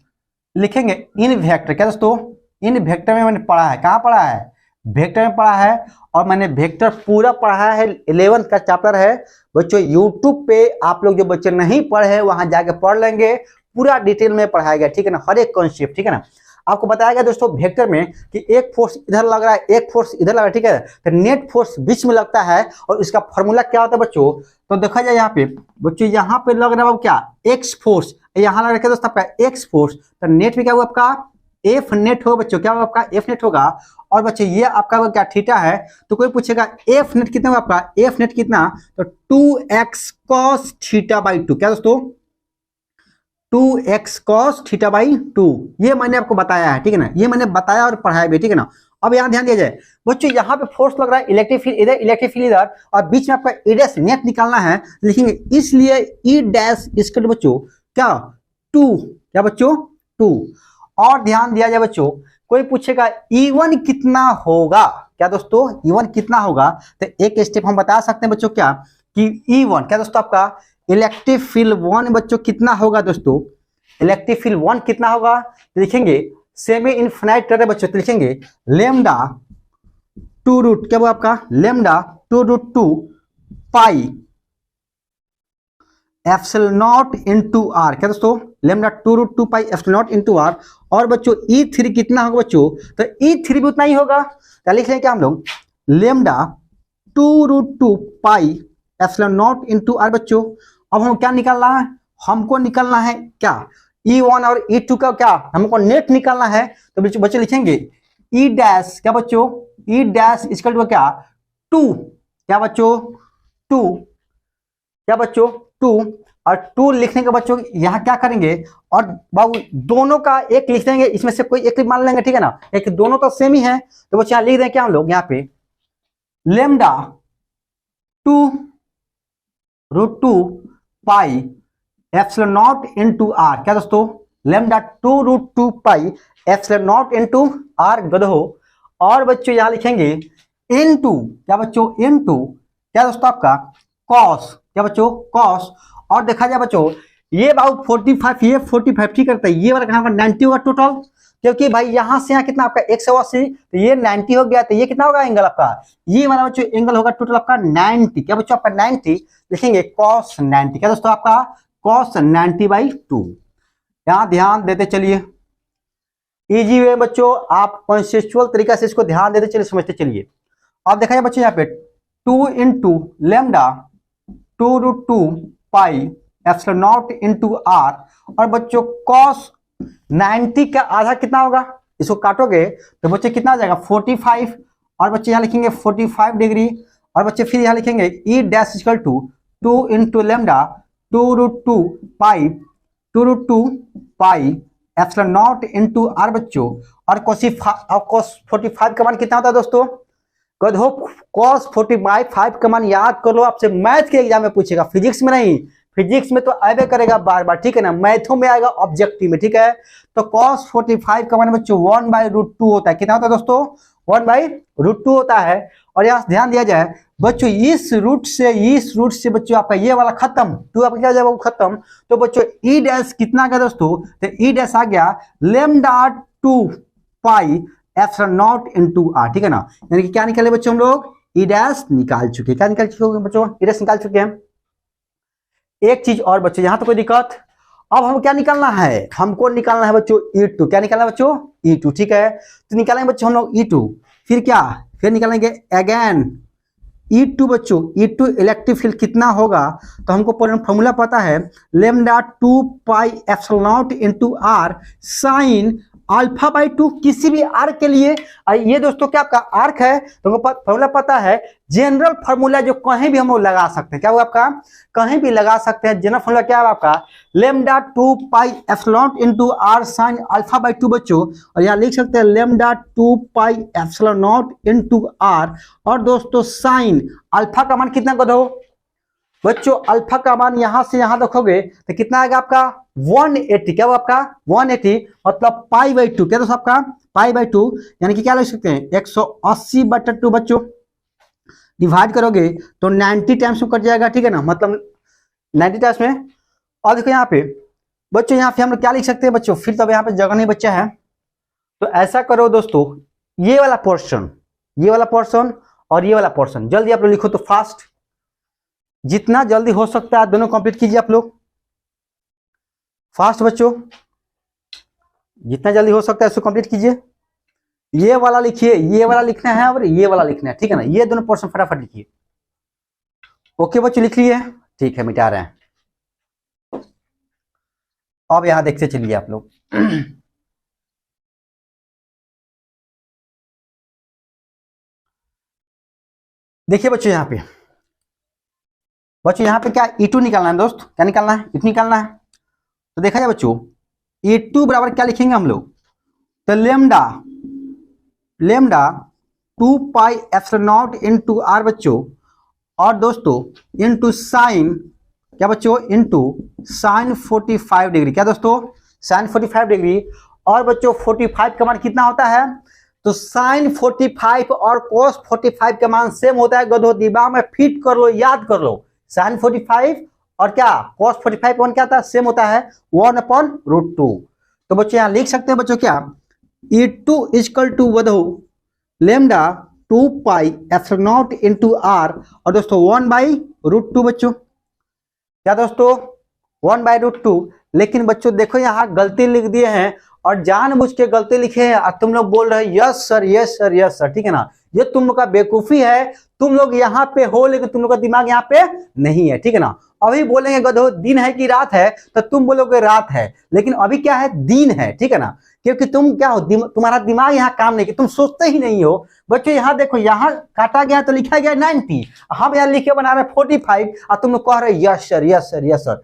लिखेंगे इन वेक्टर, क्या दोस्तों इन वेक्टर में मैंने पढ़ा है, कहाँ पढ़ा है वेक्टर में पढ़ा है, और मैंने वेक्टर पूरा पढ़ा है, 11th का चैप्टर है बच्चों। यूट्यूब पे आप लोग जो बच्चे नहीं पढ़े हैं वहां जाके पढ़ लेंगे, पूरा डिटेल में पढ़ाया गया, ठीक है ना, हर एक कॉन्सेप्ट, ठीक है ना। आपको बताया गया दोस्तों वेक्टर में कि एक फोर्स इधर लग रहा है एक फोर्स इधर लग रहा है, ठीक है, तो नेट फोर्स बीच में लगता है, और इसका फॉर्मूला क्या होता है बच्चों, तो देखा जाए यहाँ पे बच्चों यहाँ पे लग रहा है क्या एक्स फोर्स, यहाँ लग रहा है दोस्तों आपका एक्स फोर्स, तो नेट में क्या हुआ आपका एफ नेट होगा बच्चों, क्या होगा आपका एफ नेट होगा। और बच्चों ये आपका क्या थीटा है, तो कोई पूछेगा एफ नेट कितना होगा आपका, एफ नेट कितना, तो 2x cos थीटा बाई 2, क्या दोस्तों 2x cos थीटा बाई 2, ये मैंने आपको बताया है, ठीक है ना, ये मैंने बताया और पढ़ाया भी, ठीक है ना। अब यहाँ ध्यान दिया जाए बच्चों, यहाँ पे फोर्स लग रहा है इलेक्ट्रिक फील्ड इधर इलेक्ट्रिक फील्ड इधर, और बीच में आपका ई डैश नेट निकालना है, लिखेंगे इसलिए ई डैश इसके बच्चों क्या 2, क्या बच्चों 2। और ध्यान दिया जाए बच्चों, कोई पूछेगा E1 कितना होगा, क्या दोस्तों E1 कितना होगा, तो एक स्टेप हम बता सकते हैं बच्चों क्या कि E1 क्या दोस्तों आपका इलेक्ट्रिक फील्ड 1 बच्चों कितना होगा दोस्तों, इलेक्ट्रिक फील्ड 1 कितना होगा, तो लिखेंगे सेमी इनफिनाइट है बच्चों, तो लिखेंगे लेमडा 2 रूट क्या होगा आपका lambda 2√2 pi epsilon not into are, क्या दोस्तों lambda 2√2 pi epsilon not into are. और बच्चों E3 कितना होगा बच्चों, तो E3 भी उतना ही होगा, क्या लिख लें क्या हम लोग lambda 2√2 pi epsilon not into R बच्चों। अब हम क्या निकालना है, हमको निकालना है क्या E1 और E2 का क्या हमको नेट निकालना है, तो बच्चों लिखेंगे ई डैश क्या बच्चों ई डैश इक्वल टू क्या, 2, क्या बच्चों, 2, क्या बच्चों, 2। और 2 लिखने के बच्चों यहाँ क्या करेंगे, और बाबू दोनों का एक लिख देंगे, इसमें से कोई एक मान लेंगे, ठीक है ना, एक दोनों तो सेम ही है, तो बच्चे यहाँ लिख देंगे क्या हम लोग, यहाँ पे lambda 2 root 2 pi epsilon not into are, क्या दोस्तों, lambda 2 root 2 pi epsilon not into r गधो। और बच्चों यहाँ लिखेंगे इनटू, क्या बच्चों, इनटू क्या दोस्तों आपका कॉस, क्या बच्चों, कॉस। और देखा जाए बच्चों ये बाबू 45, ये 45 ठीक करता है, ये वाला कहां पर 90 होगा टोटल, क्योंकि भाई यहां से यहाँ कितना आपका 180, तो ये 90 हो गया, तो ये कितना होगा एंगल आपका, ये वाला बच्चों एंगल होगा टोटल आपका 90, क्या बच्चों आपका 90, लिखेंगे cos 90, क्या दोस्तों आपका cos 90/2। यहाँ ध्यान देते चलिए, इजी वे बच्चों, आप कॉन्सेप्चुअल तरीका से इसको ध्यान देते चलिए, समझते चलिए। अब देखा जाए बच्चों यहाँ पे 2 into lambda 2 root 2 pi epsilon naught into R, और बच्चों cos 90 का आधा कितना होगा, इसको काटोगे तो बच्चे कितना आ जाएगा 45, और बच्चे यहाँ लिखेंगे 45 डिग्री, और बच्चे फिर यहाँ लिखेंगे E dash equal to 2 into lambda 2 root 2 pi 2 root 2 pi epsilon naught into R बच्चों। और cos 45 का मान कितना होता है दोस्तों, गधो cos 45 का मान याद कर लो, आपसे मैथ के एग्जाम में पूछेगा, फिजिक्स में नहीं, फिजिक्स में तो आएगा करेगा बार बार, ठीक है ना, मैथों में आएगा ऑब्जेक्टिव में, ठीक है। तो cos 45 का मान बच्चों 1/√2 होता है, कितना होता है दोस्तों, 1/√2 होता है। और यहाँ ध्यान दिया जाए बच्चों, इस रूट से बच्चों आपका ये वाला खत्म, 2 आपका क्या जाएगा वो खत्म, तो बच्चों ई डैश कितना आ गया दोस्तों, तो ई डैश आ गया lambda 2 pi epsilon not into R, ठीक है ना, यानी कि क्या निकाले बच्चों हम लोग, ई डैश निकाल चुके, क्या निकाल चुके बच्चों, ई डैश निकाल चुके हैं। एक चीज और बच्चों, यहां तो कोई दिक्कत, अब हम क्या निकालना है, हमको निकालना है बच्चों E2, क्या निकालना है बच्चों, E2, ठीक है, तो निकालेंगे बच्चों हम लोग E2, फिर क्या, फिर निकालेंगे अगेन E2 बच्चों, E2 इलेक्ट्रिक फील्ड कितना होगा, तो हमको फॉर्मूला पता है lambda 2 pi epsilon not into r sine α/2 किसी भी आर्क के लिए। ये दोस्तों क्या आपका आर्क है, तो फॉर्मूला पता है, जनरल फॉर्मूला जो कहीं भी हम लोग लगा सकते हैं, क्या हुआ आपका, कहीं भी लगा सकते हैं, जनरल फॉर्मूला क्या है आपका, lambda 2 pi epsilon into r sine α/2 बच्चों। और यहाँ लिख सकते हैं lambda 2 pi epsilon not into are, और दोस्तों साइन अल्फा का मान कितना कर दो बच्चों, अल्फा का मान यहां से यहां रखोगे तो कितना आएगा आपका 180, क्या वो आपका 180, मतलब π/2, क्या दोस्तों आपका π/2, यानी कि क्या लिख सकते हैं 180/2 बच्चों, डिवाइड करोगे तो 90 टाइम्स में कट जाएगा, ठीक है ना, मतलब 90 टाइम्स में। और देखो यहाँ पे बच्चों, यहाँ पे हम लोग क्या लिख सकते हैं बच्चों, फिर तब यहाँ पे जगह नहीं बचा है, तो ऐसा करो दोस्तों, ये वाला पोर्शन और ये वाला पोर्शन जल्दी आप लोग लिखो, तो फास्ट, जितना जल्दी हो सकता है दोनों कंप्लीट कीजिए आप लोग, फास्ट बच्चों, जितना जल्दी हो सकता है उसको कंप्लीट कीजिए। ये वाला लिखिए, ये वाला लिखना है और ये वाला लिखना है, ठीक है ना, ये दोनों पोर्शन फटाफट लिखिए। ओके बच्चों लिख लिए, ठीक है, मिटा रहे हैं। अब यहां देखते चलिए आप लोग देखिए बच्चों, यहाँ पे क्या E2 निकालना है दोस्त, क्या निकालना है, E2 निकालना है। तो देखा जाए बच्चों E2 बराबर क्या लिखेंगे हम लोग, तो lambda 2 pi epsilon not into R बच्चों, और दोस्तों इनटू साइन, क्या बच्चों, इनटू साइन 45 डिग्री, क्या दोस्तों साइन 45 डिग्री। और बच्चों 45 का मान कितना होता है, तो साइन 45 और कोस 45 का मान सेम होता है, गधो दिमाग में फिट कर लो, याद कर लो, साइन 45 और क्या cos 45 वन क्या आता है, सेम होता है 1/√2। तो बच्चों यहाँ लिख सकते हैं बच्चों क्या, E2 इक्वल टू वधो lambda 2 pi epsilon not into are, और दोस्तों 1/√2 बच्चों, क्या दोस्तों 1/√2। लेकिन बच्चों देखो यहाँ गलती लिख दिए हैं, और जानबूझ के गलती लिखे हैं, और तुम लोग बोल रहे हैं yes sir yes sir yes sir, ठीक है ना, ये तुम लोग का बेवकूफी है, तुम लोग यहाँ पे हो लेकिन तुम लोग का दिमाग यहाँ पे नहीं है, ठीक है ना। अभी बोलेंगे गधो दिन है कि रात है, तो तुम बोलोगे रात है, लेकिन अभी क्या है दिन है, ठीक है ना, क्योंकि तुम क्या हो, तुम्हारा दिमाग यहाँ काम नहीं किया, तुम सोचते ही नहीं हो। बच्चों यहाँ देखो, यहाँ काटा गया तो लिखा गया 90, हम यहाँ लिखे बना रहे 45 और तुम लोग कह रहे yes sir yes sir yes sir.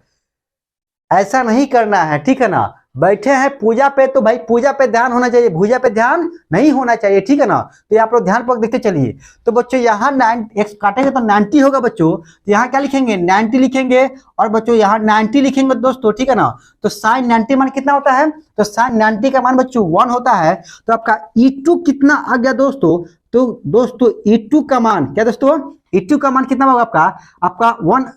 ऐसा नहीं करना है, ठीक है ना। बैठे हैं पूजा पे तो भाई पूजा पे ध्यान होना चाहिए, भूजा पे ध्यान नहीं होना चाहिए, ठीक है ना। तो आप लोग ध्यान पर देखते चलिए। तो बच्चों यहाँ 9 एक्स काटेंगे तो 90 होगा बच्चों, तो यहाँ क्या लिखेंगे 90 लिखेंगे। और बच्चों यहाँ 90 लिखेंगे दोस्तों, ठीक है ना। तो साइन 90 मान कितना होता है, तो साइन 90 का मान बच्चों 1 होता है। तो आपका E2 कितना आ गया दोस्तों, तो दोस्तों E2 का मान क्या दोस्तों, E2 का मान कितना होगा आपका 1,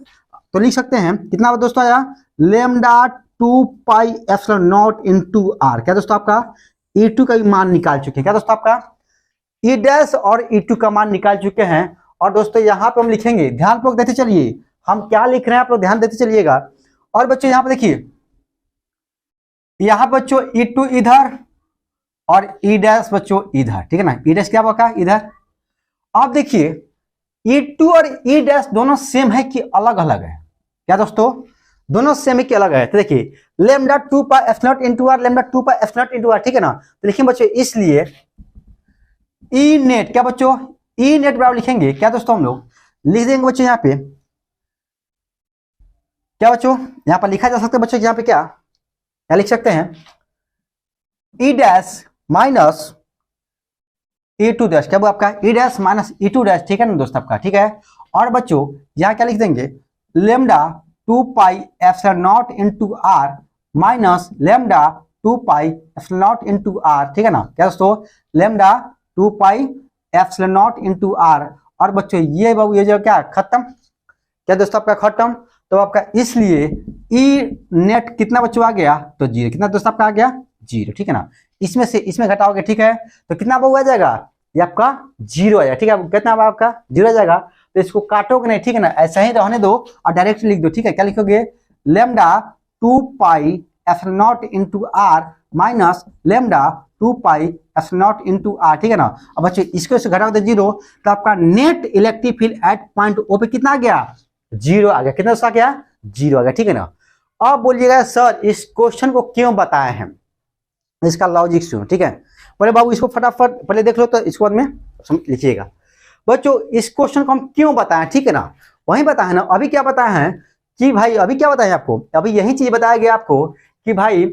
तो लिख सकते हैं कितना होगा दोस्तों आया lambda 2 pi epsilon not into are. क्या दोस्तों आपका E2 का भी मान निकाल चुके हैं, क्या दोस्तों आपका E डैश और E2 का मान निकाल चुके हैं। और दोस्तों यहाँ पे हम लिखेंगे, ध्यान पूर्वक देते चलिए हम क्या लिख रहे हैं, आप लोग ध्यान देते चलिएगा। और बच्चों यहाँ पे देखिए, यहाँ बच्चों E2 इधर और E डैश बच्चों इधर, ठीक है ना। E डैश क्या होगा इधर। अब देखिए E2 और E डैश दोनों सेम है कि अलग अलग है, क्या दोस्तों दोनों सेम है कि अलग है। तो देखिए lambda 2 pi epsilon not into R, lambda 2 pi epsilon not into R, ठीक है ना। तो लिखिए बच्चों इसलिए ई नेट क्या बच्चों, ई नेट बराबर लिखेंगे क्या दोस्तों, हम लोग लिख देंगे बच्चों यहाँ पे क्या बच्चों, यहाँ पर लिखा जा सकता है बच्चों, यहाँ पे क्या लिख सकते हैं ई डैश माइनस E2 डैश, क्या वो आपका ई डैश माइनस E2 डैश, ठीक है ना दोस्त आपका, ठीक है। और बच्चों यहाँ क्या लिख देंगे lambda 2 pi epsilon not into R minus lambda 2 pi epsilon not into R, ठीक है ना। क्या दोस्तों lambda 2 pi epsilon not into are. और बच्चों ये बाबू ये जो क्या खत्म, क्या दोस्तों आपका खत्म। तो आपका इसलिए ई नेट कितना बच्चों आ गया, तो 0, कितना दोस्तों आपका आ गया 0, ठीक है ना। इसमें से इसमें घटाओगे, ठीक है, तो कितना बाबू आ जाएगा, ये आपका 0 आ जाएगा, ठीक है। कितना आपका 0 आ जाएगा, तो इसको काटोगे नहीं, ठीक है ना, ऐसा ही रहने दो और डायरेक्ट लिख दो, ठीक है। क्या लिखोगे lambda 2 pi epsilon not into R minus lambda 2 pi epsilon not into R, ठीक है ना। अब बच्चों इसको से घटाओ 0, तो आपका net electric field at point O पे कितना आ गया 0 आ गया, कितना दोस्तों आ गया 0 आ गया, ठीक है ना। अब बोलिएगा सर इस क्वेश्चन को क्यों बताए हैं, इसका लॉजिक सुनो, ठीक है। बोले बाबू इसको फटाफट पहले देख लो, तो इसको बाद में लिखिएगा। बच्चों इस क्वेश्चन को हम क्यों बताएं, ठीक है ना, वही बताया ना। अभी क्या बताया है कि भाई, अभी क्या बताया आपको, अभी यही चीज बताया गया आपको कि भाई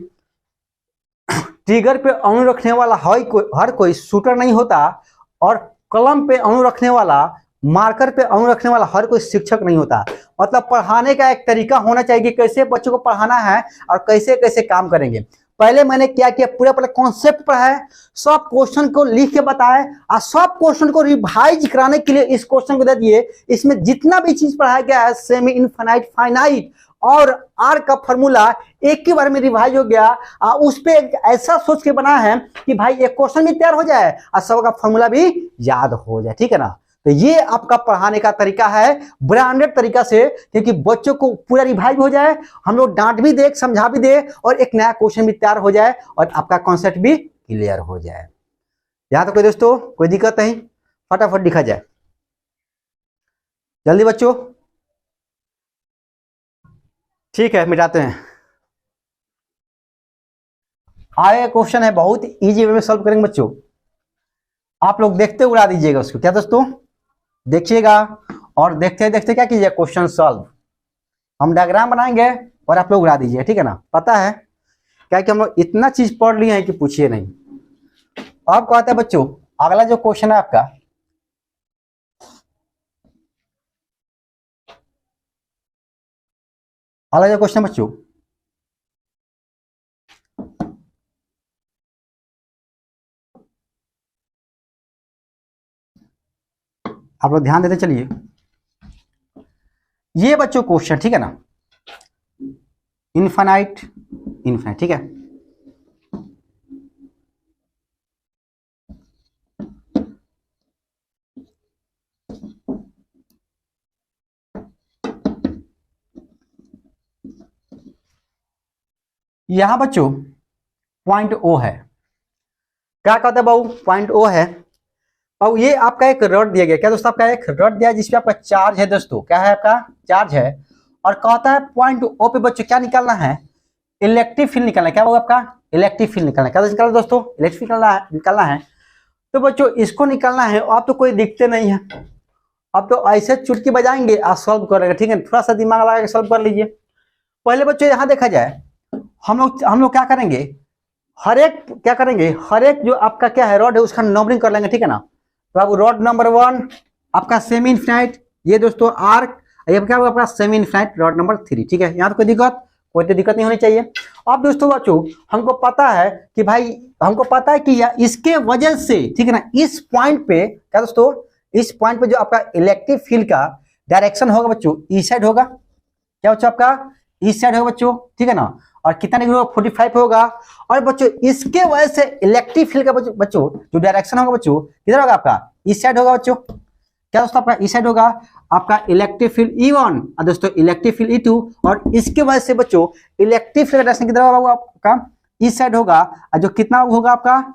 ट्रिगर पे अणु रखने वाला हर कोई शूटर नहीं होता, और कलम पे अणु रखने वाला, मार्कर पे अणु रखने वाला हर कोई शिक्षक नहीं होता। मतलब पढ़ाने का एक तरीका होना चाहिए कि कैसे बच्चों को पढ़ाना है और कैसे कैसे काम करेंगे। पहले मैंने क्या किया, पूरा कॉन्सेप्ट पढ़ाया, सब क्वेश्चन को लिख के बताया और सब क्वेश्चन को रिवाइज कराने के लिए इस क्वेश्चन को दे दिए। इसमें जितना भी चीज पढ़ाया गया है सेमी इनफाइनाइट, फाइनाइट और आर का फॉर्मूला एक ही बार में रिवाइज हो गया। उस पे ऐसा सोच के बना है कि भाई एक क्वेश्चन भी तैयार हो जाए और सब का फॉर्मूला भी याद हो जाए, ठीक है ना। तो ये आपका पढ़ाने का तरीका है ब्रांडेड तरीका से, क्योंकि बच्चों को पूरा रिवाइज हो जाए, हम लोग डांट भी दे, समझा भी दे और एक नया क्वेश्चन भी तैयार हो जाए और आपका कॉन्सेप्ट भी क्लियर हो जाए। यहां तक कोई दोस्तों कोई दिक्कत नहीं, फटाफट लिखा जाए जल्दी बच्चों, ठीक है मिटाते हैं। आगे क्वेश्चन है बहुत इजी वे में सॉल्व करेंगे बच्चों, आप लोग देखते उड़ा दीजिएगा उसको, क्या दोस्तों देखिएगा और देखते देखते क्या कीजिए क्वेश्चन सॉल्व। हम डायग्राम बनाएंगे और आप लोग उड़ा दीजिए, ठीक है ना। पता है क्या कि हम लोग इतना चीज पढ़ लिए हैं कि पूछिए नहीं। अब कहते हैं बच्चों अगला जो क्वेश्चन है आपका, अगला जो क्वेश्चन बच्चों आप लोग ध्यान देते चलिए। ये बच्चों क्वेश्चन, ठीक है ना, इनफाइनाइट इनफाइनाइट, ठीक है। यहां बच्चों पॉइंट ओ है, क्या कहते हैं बाबू पॉइंट ओ है। और ये आपका एक रड दिया गया, क्या दोस्तों आपका एक रड दिया जिसपे आपका चार्ज है दोस्तों, क्या है आपका चार्ज है। और कहता है पॉइंट ओ पे बच्चों क्या निकालना है, इलेक्ट्रिक फील्ड निकालना है। क्या होगा आपका? इलेक्ट्रिक फील्ड निकालना है। क्या निकालना है दोस्तों? इलेक्ट्रिक निकालना है। तो बच्चों इसको निकालना है। आप तो कोई दिखते नहीं है, अब तो ऐसे चुटकी बजाएंगे आप सॉल्व करेंगे, ठीक है। थोड़ा सा दिमाग लगा के सॉल्व कर लीजिए। पहले बच्चों यहाँ देखा जाए, हम लोग क्या करेंगे, हर एक जो आपका क्या है रॉड है उसका नंबरिंग कर लेंगे, ठीक है ना। तो अब रॉड नंबर 1 आपका सेमी इनफिनाइट, ये दोस्तों आर्क, ये क्या होगा आपका सेमी इनफिनाइट रॉड नंबर 3, ठीक है। यहाँ तो कोई दिक्कत नहीं होनी चाहिए। अब दोस्तों बच्चों हमको पता है कि भाई हमको पता है कि इसके वजह से, ठीक है ना, इस पॉइंट पे क्या दोस्तों, इस पॉइंट पे जो आपका इलेक्ट्रिक फील्ड का डायरेक्शन होगा बच्चों ई साइड होगा। क्या बच्चों? आपका ई साइड होगा बच्चों, ठीक है ना। और कितना डिग्री होगा? 45 होगा। और बच्चों इसके वजह से इलेक्ट्रिक फील्ड का बच्चों जो डायरेक्शन होगा बच्चों किधर होगा? आपका ई साइड होगा बच्चों। क्या दोस्तों? आपका ई साइड होगा। आपका इलेक्ट्रिक फील्ड E1 और दोस्तों इलेक्ट्रिक फील्ड E2, और इसके वजह से बच्चों इलेक्ट्रिक फील्ड का डायरेक्शन किधर होगा? आपका ई साइड होगा। और जो कितना होगा आपका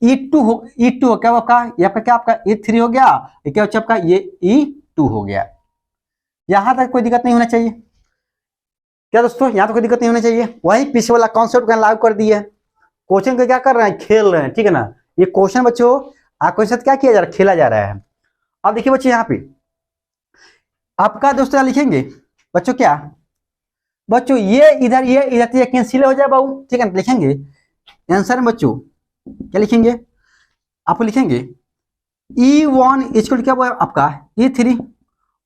E2 हो, क्या आपका, ये आपका क्या आपका E3 हो गया, ये क्या बच्चा आपका ये E2 हो गया। यहां तक कोई दिक्कत नहीं होना चाहिए। क्या दोस्तों? यहां तो कोई दिक्कत नहीं होना चाहिए। वही पीछे वाला कॉन्सेप्ट लागू कर दिया है। क्वेश्चन को क्या कर रहे हैं? खेल रहे हैं, ठीक है ना। ये क्वेश्चन बच्चों आपके साथ क्या किया जा रहा है? खेला जा रहा है। अब देखिए बच्चों यहाँ पे आपका दोस्तों लिखेंगे बच्चों, क्या बच्चों ये इधर ये कैंसिल हो जाए बाबू, ठीक है। लिखेंगे आंसर में बच्चों क्या लिखेंगे? आपको लिखेंगे E1 इक्वल क्या हुआ आपका E3,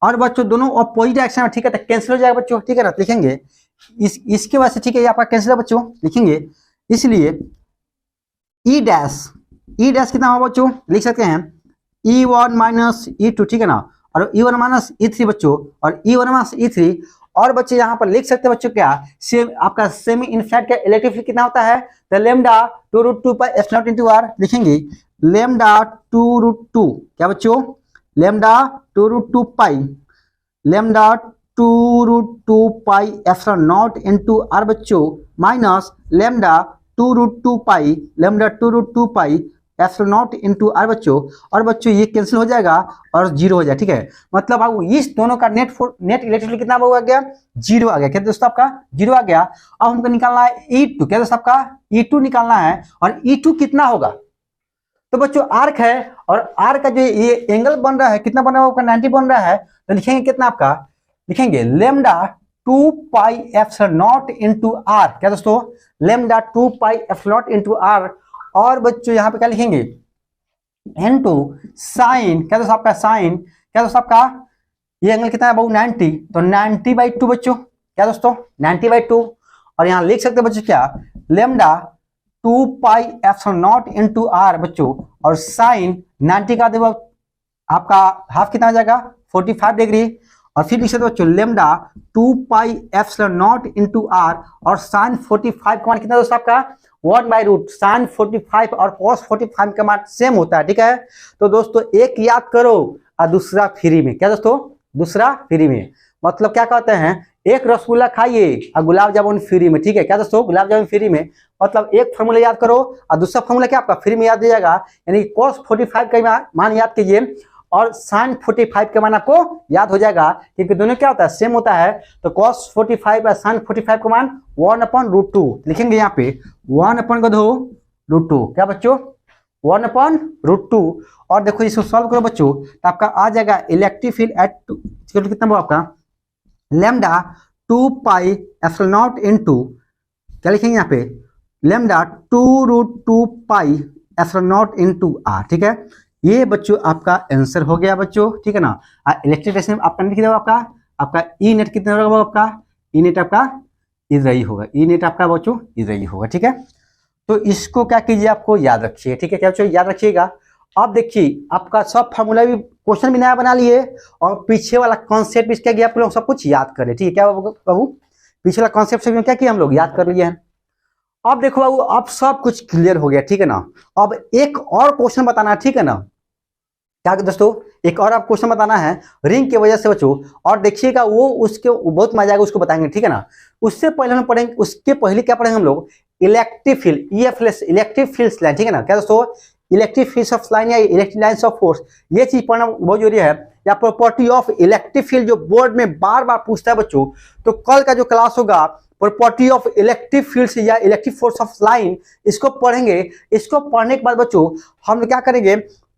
और बच्चों दोनों अपोजिट डायरेक्शन में, ठीक है, तो कैंसिल हो जाएगा बच्चों, ठीक है ना। लिखेंगे इसके वजह से, ठीक है, ये आपका कैंसिल है बच्चों, लिखेंगे। इसलिए E डैश कितना होगा बच्चों? लिख सकते हैं E1 माइनस E2, ठीक है ना, और E1 माइनस E3 बच्चों, और E1 माइनस E3। और बच्चे यहाँ पर लिख सकते हैं बच्चों क्या, सेम आपका सेमी इनफिनाइट का इलेक्ट्रिक फील्ड कितना होता है? तो lambda 2√2 pi epsilon into r। लिखेंगे लैम्डा 2√2 क्या बच्चों? Lambda 2√2 pi, lambda 2√2 pi epsilon not into r बच्चों, minus lambda 2√2 pi, lambda 2√2 pi epsilon not into r बच्चों। और बच्चों ये कैंसिल हो जाएगा और 0 हो जाएगा, ठीक है। मतलब अब इस दोनों का नेट इलेक्ट्रिक फील्ड कितना आ गया? 0 आ गया। क्या दोस्तों? आपका 0 आ गया। अब हमको निकालना है E2। क्या दोस्तों? आपका E2 निकालना है, और E2 कितना होगा? तो बच्चों आर्क है, और आर्क का जो ये एंगल बन रहा है कितना बन रहा है? आपका 90 बन रहा है। तो लिखेंगे कितना आपका? लिखेंगे lambda 2 pi epsilon not into r। क्या दोस्तों? Lambda 2 pi epsilon not into r। और बच्चों यहाँ पे क्या लिखेंगे? इनटू साइन, क्या दोस्तों? आपका साइन, क्या दोस्तों? आपका ये एंगल कितना है बाबू? 90, तो 90/2 बच्चों। क्या दोस्तों? 90/2। और यहाँ लिख सकते हैं बच्चों क्या, lambda 2 pi epsilon not into r बच्चों, और साइन 90 का देखो आपका हाफ कितना आ जाएगा? 45 डिग्री। और फिर लिख सकते बच्चों lambda 2 pi epsilon not into r, और साइन 45 का मान कितना दोस्तों? आपका 1/रूट साइन 45 और cos 45 का मान सेम होता है, ठीक है। तो दोस्तों एक याद करो और दूसरा फ्री में। क्या दोस्तों? दूसरा फ्री में मतलब क्या कहते हैं, एक रसगुल्ला खाइए और गुलाब जामुन फ्री में, ठीक है। क्या दोस्तों? गुलाब जामुन फ्री में। मतलब एक फॉर्मूला याद करो और दूसरा फॉर्मूला क्या आपका फ्री में याद दिया यानी cos 45 का मान याद कीजिए, और sin 45 का मान आपको याद हो जाएगा, क्योंकि दोनों क्या होता है? सेम होता है। तो cos 45 और sin 45 का मान 1/√2 लिखेंगे यहाँ पे 1/√2। क्या बच्चों? 1/√2। और देखो इसको सॉल्व करो बच्चों, तो आपका आ जाएगा इलेक्ट्रिक फील्ड एट कितना होगा आपका? Lambda 2 pi epsilon not into, क्या लिखेंगे यहाँ पे? Lambda 2√2 pi epsilon not into r, ठीक है। ये बच्चों आपका आंसर हो गया बच्चों, ठीक है ना। इलेक्ट्रिक डायरेक्शन आपका नेट कितना होगा? आपका ई नेट कितना होगा? आपका ई नेट आपका इधर ही होगा। ई नेट आपका बच्चों इधर ही होगा, ठीक है। तो इसको क्या कीजिए, आपको याद रखिए, ठीक है। क्या बच्चों? याद रखिएगा। अब देखिए आपका सब फार्मूला भी, क्वेश्चन भी नया बना लिए, और पीछे वाला कॉन्सेप्ट भी क्या किया आप लोग सब कुछ याद करें, ठीक है। क्या बाबू? पीछे वाला कॉन्सेप्ट से क्या किया हम लोग? याद कर लिए हैं। अब देखो बाबू अब सब कुछ क्लियर हो गया, ठीक है ना। अब एक और क्वेश्चन बताना है, ठीक है ना। क्या दोस्तों? एक और आप क्वेश्चन बताना है रिंग की वजह से बच्चों, और देखिएगा वो उसके बहुत मजा आएगा, उसको बताएंगे, ठीक है ना। उससे पहले हम पढ़ेंगे, उसके पहले क्या पढ़ेंगे हम लोग? Electric field, electric field line, ठीक है ना। क्या दोस्तों? इलेक्ट्रिक फील्ड ऑफ लाइन या इलेक्ट्रिक लाइन्स ऑफ फोर्स, ये चीज पढ़ना बहुत जरूरी है। या प्रॉपर्टी ऑफ इलेक्ट्रिक फील्ड जो बोर्ड में बार बार पूछता है बच्चों, तो कल का जो क्लास होगा प्रॉपर्टी ऑफ इलेक्ट्रिक फील्ड या इलेक्ट्रिक फोर्स ऑफ लाइन, इसको पढ़ेंगे। इसको पढ़ने के बाद बच्चों हम लोग क्या करेंगे,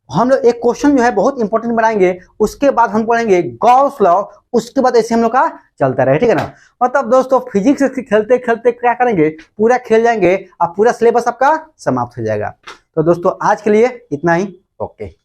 हम लोग एक क्वेश्चन जो है बहुत इंपॉर्टेंट बनाएंगे, उसके बाद हम पढ़ेंगे गॉस लॉ, उसके बाद ऐसे हम लोग का चलता रहे, ठीक है ना। मतलब दोस्तों फिजिक्स खेलते खेलते क्या करेंगे, पूरा खेल जाएंगे और पूरा सिलेबस आपका समाप्त हो जाएगा। तो दोस्तों आज के लिए इतना ही, ओके।